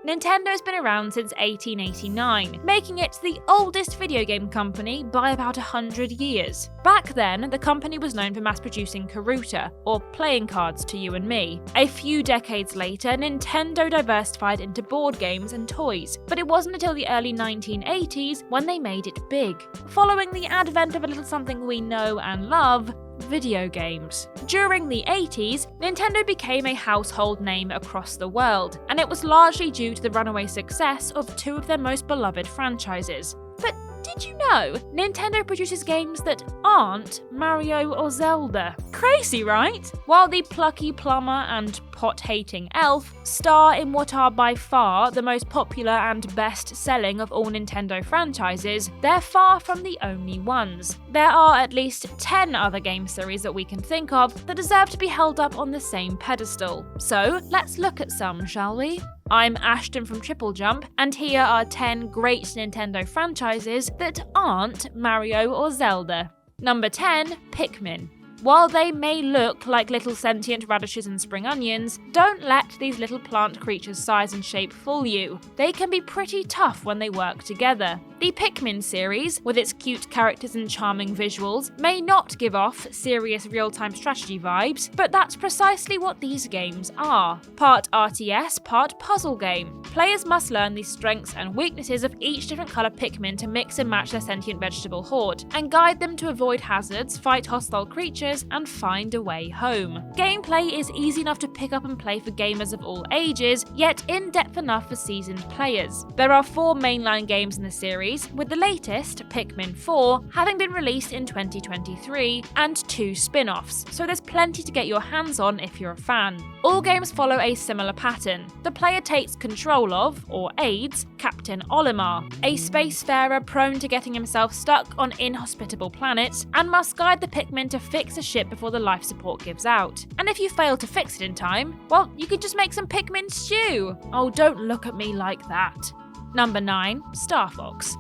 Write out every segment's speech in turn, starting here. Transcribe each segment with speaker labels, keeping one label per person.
Speaker 1: Nintendo's been around since 1889, making it the oldest video game company by about 100 years. Back then, the company was known for mass-producing Karuta, or playing cards to you and me. A few decades later, Nintendo diversified into board games and toys, but it wasn't until the early 1980s when they made it big, following the advent of a little something we know and love: video games. During the 80s, Nintendo became a household name across the world, and it was largely due to the runaway success of two of their most beloved franchises. But did you know Nintendo produces games that aren't Mario or Zelda? Crazy, right? While the plucky plumber and pot-hating elf star in what are by far the most popular and best-selling of all Nintendo franchises, they're far from the only ones. There are at least 10 other game series that we can think of that deserve to be held up on the same pedestal. So let's look at some, shall we? I'm Ashton from Triple Jump, and here are 10 great Nintendo franchises that aren't Mario or Zelda. Number 10, Pikmin. While they may look like little sentient radishes and spring onions, don't let these little plant creatures' size and shape fool you. They can be pretty tough when they work together. The Pikmin series, with its cute characters and charming visuals, may not give off serious real-time strategy vibes, but that's precisely what these games are. Part RTS, part puzzle game. Players must learn the strengths and weaknesses of each different colour Pikmin to mix and match their sentient vegetable horde, and guide them to avoid hazards, fight hostile creatures, and find a way home. Gameplay is easy enough to pick up and play for gamers of all ages, yet in-depth enough for seasoned players. There are 4 mainline games in the series, with the latest, Pikmin 4, having been released in 2023, and 2 spin-offs, so there's plenty to get your hands on if you're a fan. All games follow a similar pattern. The player takes control of, or aids, Captain Olimar, a spacefarer prone to getting himself stuck on inhospitable planets, and must guide the Pikmin to fix a ship before the life support gives out. And if you fail to fix it in time, well, you could just make some Pikmin stew. Oh, don't look at me like that. Number 9, Star Fox.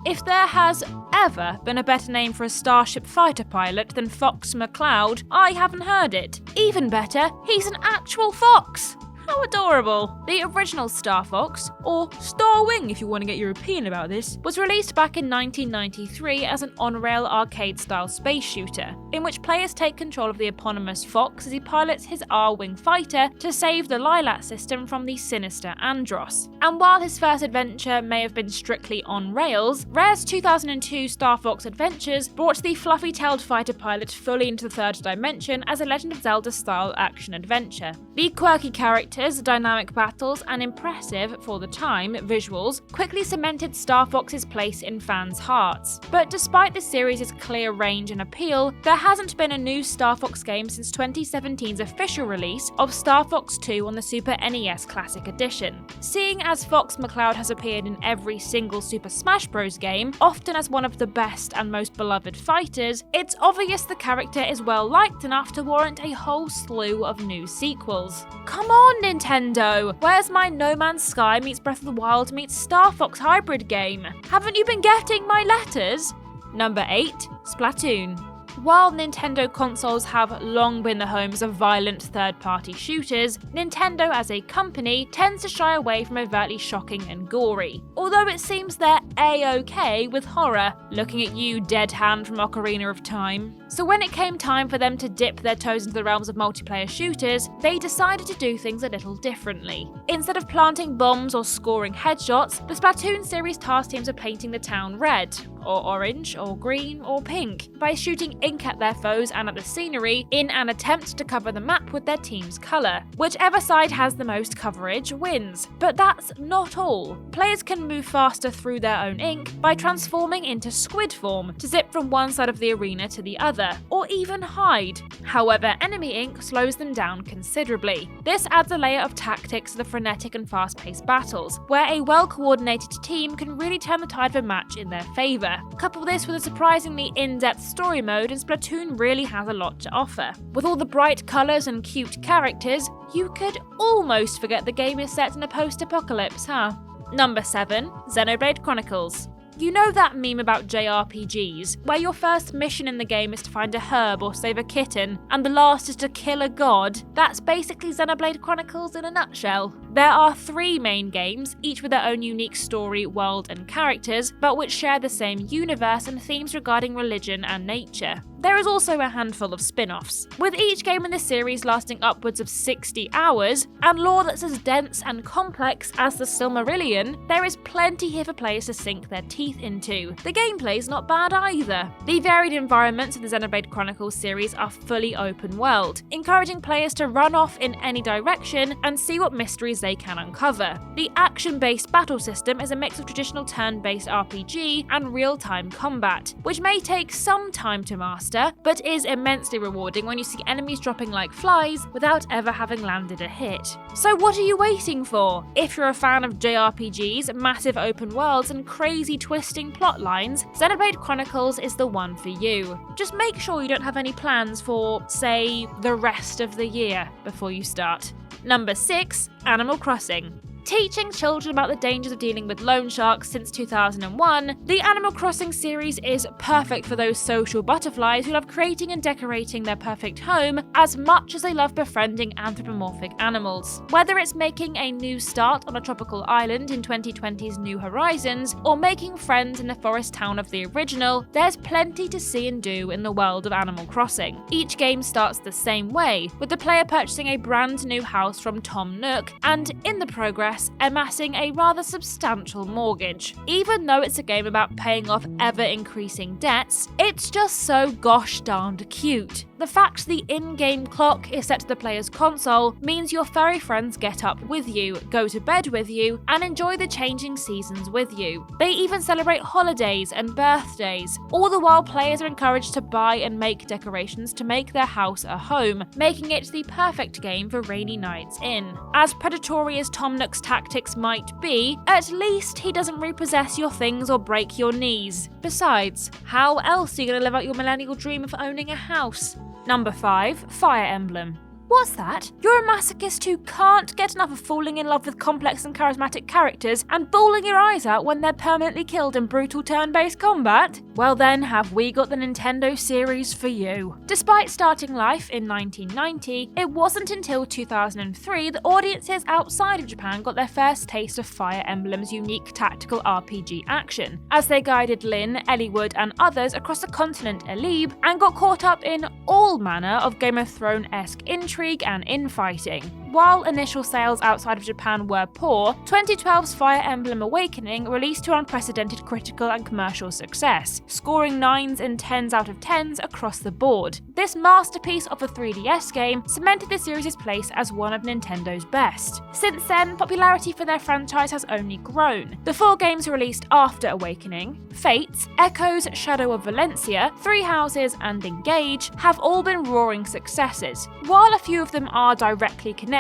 Speaker 1: If there has ever been a better name for a Starship fighter pilot than Fox McCloud, I haven't heard it. Even better, he's an actual fox! How adorable! The original Star Fox, or Star Wing if you want to get European about this, was released back in 1993 as an on-rail arcade-style space shooter, in which players take control of the eponymous Fox as he pilots his R-Wing fighter to save the Lilat system from the sinister Andros. And while his first adventure may have been strictly on rails, Rare's 2002 Star Fox Adventures brought the fluffy-tailed fighter pilot fully into the third dimension as a Legend of Zelda-style action-adventure. The quirky characters, dynamic battles, and impressive, for the time, visuals quickly cemented Star Fox's place in fans' hearts. But despite the series' clear range and appeal, there hasn't been a new Star Fox game since 2017's official release of Star Fox 2 on the Super NES Classic Edition. Seeing as Fox McCloud has appeared in every single Super Smash Bros. Game, often as one of the best and most beloved fighters, it's obvious the character is well liked enough to warrant a whole slew of new sequels. Come on, Nintendo! Where's my No Man's Sky meets Breath of the Wild meets Star Fox hybrid game? Haven't you been getting my letters? Number 8, Splatoon. While Nintendo consoles have long been the homes of violent third-party shooters, Nintendo as a company tends to shy away from overtly shocking and gory. Although it seems they're A-okay with horror, looking at you, dead hand from Ocarina of Time. So when it came time for them to dip their toes into the realms of multiplayer shooters, they decided to do things a little differently. Instead of planting bombs or scoring headshots, the Splatoon series tasked teams with painting the town red, or orange, or green, or pink, by shooting ink at their foes and at the scenery in an attempt to cover the map with their team's colour. Whichever side has the most coverage wins. But that's not all. Players can move faster through their own ink by transforming into squid form to zip from one side of the arena to the other, or even hide. However, enemy ink slows them down considerably. This adds a layer of tactics to the frenetic and fast-paced battles, where a well-coordinated team can really turn the tide of a match in their favour. Couple this with a surprisingly in-depth story mode, and Splatoon really has a lot to offer. With all the bright colours and cute characters, you could almost forget the game is set in a post-apocalypse, huh? Number 7, Xenoblade Chronicles. You know that meme about JRPGs, where your first mission in the game is to find a herb or save a kitten, and the last is to kill a god? That's basically Xenoblade Chronicles in a nutshell. There are 3 main games, each with their own unique story, world, and characters, but which share the same universe and themes regarding religion and nature. There is also a handful of spin-offs, with each game in the series lasting upwards of 60 hours, and lore that's as dense and complex as the Silmarillion. There is plenty here for players to sink their teeth into. The gameplay's not bad either. The varied environments of the Xenoblade Chronicles series are fully open world, encouraging players to run off in any direction and see what mysteries they can uncover. The action-based battle system is a mix of traditional turn-based RPG and real-time combat, which may take some time to master, but is immensely rewarding when you see enemies dropping like flies without ever having landed a hit. So what are you waiting for? If you're a fan of JRPGs, massive open worlds, and crazy twisting plot lines, Xenoblade Chronicles is the one for you. Just make sure you don't have any plans for, say, the rest of the year before you start. Number 6, Animal Crossing. Teaching children about the dangers of dealing with loan sharks since 2001, the Animal Crossing series is perfect for those social butterflies who love creating and decorating their perfect home as much as they love befriending anthropomorphic animals. Whether it's making a new start on a tropical island in 2020's New Horizons, or making friends in the forest town of the original, there's plenty to see and do in the world of Animal Crossing. Each game starts the same way, with the player purchasing a brand new house from Tom Nook, and in the progress, amassing a rather substantial mortgage. Even though it's a game about paying off ever-increasing debts, it's just so gosh darned cute. The fact the in-game clock is set to the player's console means your furry friends get up with you, go to bed with you, and enjoy the changing seasons with you. They even celebrate holidays and birthdays, all the while players are encouraged to buy and make decorations to make their house a home, making it the perfect game for rainy nights in. As predatory as Tom Nook's tactics might be, at least he doesn't repossess your things or break your knees. Besides, how else are you going to live out your millennial dream of owning a house? Number 5, Fire Emblem. What's that? You're a masochist who can't get enough of falling in love with complex and charismatic characters and bawling your eyes out when they're permanently killed in brutal turn-based combat? Well then, have we got the Nintendo series for you. Despite starting life in 1990, it wasn't until 2003 that audiences outside of Japan got their first taste of Fire Emblem's unique tactical RPG action, as they guided Lyn, Eliwood, and others across the continent Eleb and got caught up in all manner of Game of Thrones-esque intrigue and infighting. While initial sales outside of Japan were poor, 2012's Fire Emblem Awakening released to unprecedented critical and commercial success, scoring 9s and 10s out of 10s across the board. This masterpiece of a 3DS game cemented the series' place as one of Nintendo's best. Since then, popularity for their franchise has only grown. The 4 games released after Awakening, Fates, Echoes, Shadow of Valencia, Three Houses, and Engage, have all been roaring successes. While a few of them are directly connected,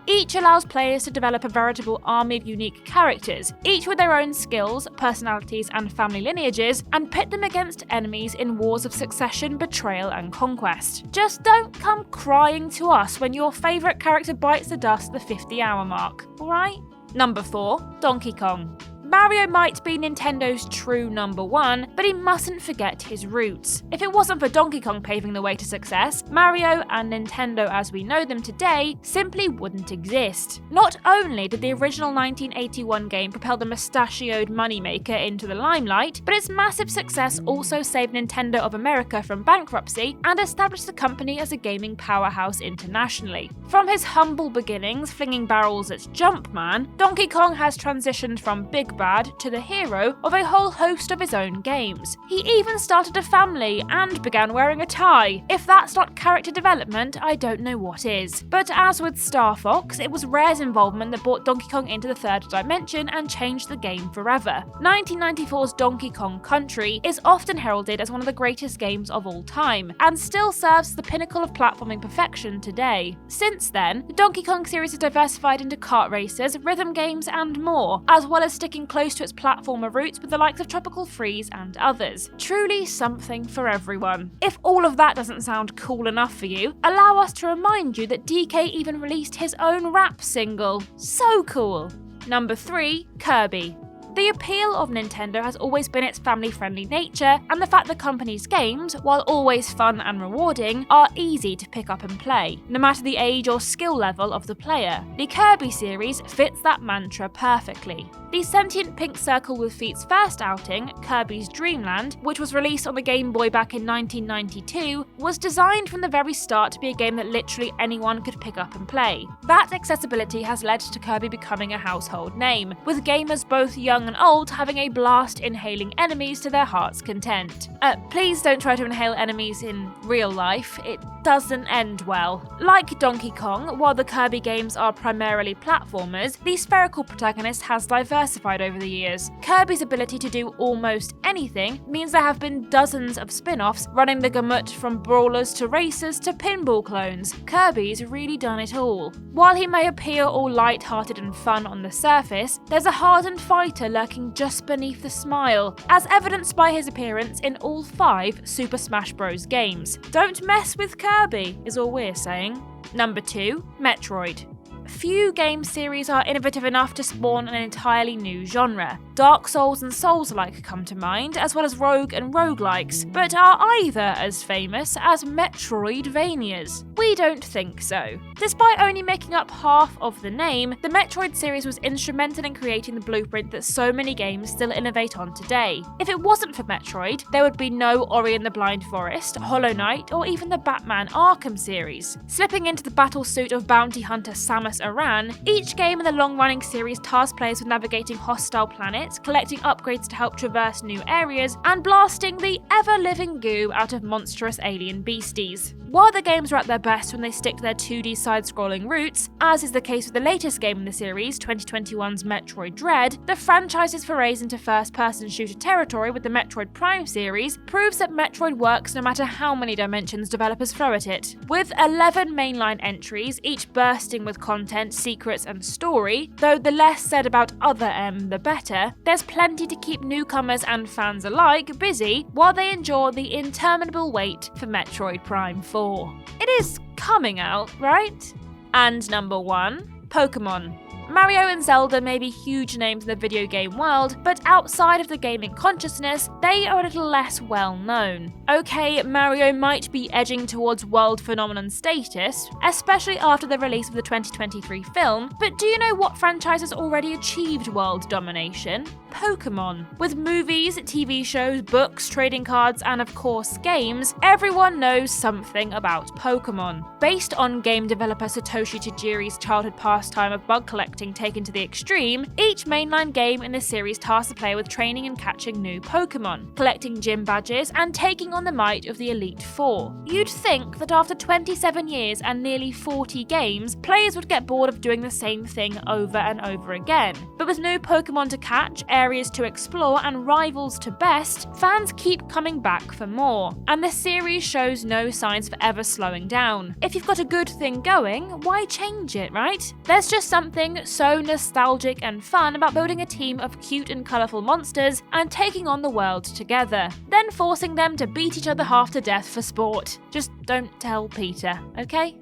Speaker 1: each allows players to develop a veritable army of unique characters, each with their own skills, personalities, and family lineages, and pit them against enemies in wars of succession, betrayal, and conquest. Just don't come crying to us when your favourite character bites the dust at the 50-hour mark, alright? Number 4, Donkey Kong. Mario might be Nintendo's true number 1, but he mustn't forget his roots. If it wasn't for Donkey Kong paving the way to success, Mario and Nintendo as we know them today simply wouldn't exist. Not only did the original 1981 game propel the mustachioed moneymaker into the limelight, but its massive success also saved Nintendo of America from bankruptcy and established the company as a gaming powerhouse internationally. From his humble beginnings flinging barrels at Jumpman, Donkey Kong has transitioned from Big Bad to the hero of a whole host of his own games. He even started a family and began wearing a tie. If that's not character development, I don't know what is. But as with Star Fox, it was Rare's involvement that brought Donkey Kong into the third dimension and changed the game forever. 1994's Donkey Kong Country is often heralded as one of the greatest games of all time, and still serves the pinnacle of platforming perfection today. Since then, the Donkey Kong series has diversified into kart races, rhythm games, and more, as well as sticking close to its platformer roots with the likes of Tropical Freeze and others. Truly something for everyone. If all of that doesn't sound cool enough for you, allow us to remind you that DK even released his own rap single. So cool! Number 3, Kirby. The appeal of Nintendo has always been its family-friendly nature and the fact the company's games, while always fun and rewarding, are easy to pick up and play, no matter the age or skill level of the player. The Kirby series fits that mantra perfectly. The sentient pink circle with Feet's first outing, Kirby's Dream Land, which was released on the Game Boy back in 1992, was designed from the very start to be a game that literally anyone could pick up and play. That accessibility has led to Kirby becoming a household name, with gamers both young and old having a blast inhaling enemies to their heart's content. Please don't try to inhale enemies in real life, it doesn't end well. Like Donkey Kong, while the Kirby games are primarily platformers, the spherical protagonist has diversified over the years. Kirby's ability to do almost anything means there have been dozens of spin-offs running the gamut from brawlers to racers to pinball clones. Kirby's really done it all. While he may appear all light-hearted and fun on the surface, there's a hardened fighter lurking just beneath the smile, as evidenced by his appearance in all 5 Super Smash Bros. Games. Don't mess with Kirby, is all we're saying. Number 2, Metroid. Few game series are innovative enough to spawn an entirely new genre. Dark Souls and Souls-like come to mind, as well as rogue and roguelikes, but are either as famous as Metroidvanias? We don't think so. Despite only making up half of the name, the Metroid series was instrumental in creating the blueprint that so many games still innovate on today. If it wasn't for Metroid, there would be no Ori and the Blind Forest, Hollow Knight, or even the Batman Arkham series. Slipping into the battlesuit of bounty hunter Samus Aran, each game in the long-running series tasks players with navigating hostile planets, collecting upgrades to help traverse new areas, and blasting the ever-living goo out of monstrous alien beasties. While the games are at their best when they stick to their 2D side-scrolling roots, as is the case with the latest game in the series, 2021's Metroid Dread, the franchise's forays into first-person shooter territory with the Metroid Prime series proves that Metroid works no matter how many dimensions developers throw at it. With 11 mainline entries, each bursting with content, secrets, and story, though the less said about other M, the better, there's plenty to keep newcomers and fans alike busy while they endure the interminable wait for Metroid Prime 4. It is coming out, right? And number 1, Pokemon. Mario and Zelda may be huge names in the video game world, but outside of the gaming consciousness, they are a little less well known. Okay, Mario might be edging towards world phenomenon status, especially after the release of the 2023 film, but do you know what franchise has already achieved world domination? Pokemon. With movies, TV shows, books, trading cards, and of course games, everyone knows something about Pokemon. Based on game developer Satoshi Tajiri's childhood pastime of bug collecting taken to the extreme, each mainline game in the series tasks the player with training and catching new Pokemon, collecting gym badges, and taking on the might of the Elite Four. You'd think that after 27 years and nearly 40 games, players would get bored of doing the same thing over and over again. But with new Pokemon to catch, areas to explore, and rivals to best, fans keep coming back for more. And the series shows no signs for ever slowing down. If you've got a good thing going, why change it, right? There's just something so nostalgic and fun about building a team of cute and colourful monsters and taking on the world together, then forcing them to beat each other half to death for sport. Just don't tell Peter, okay?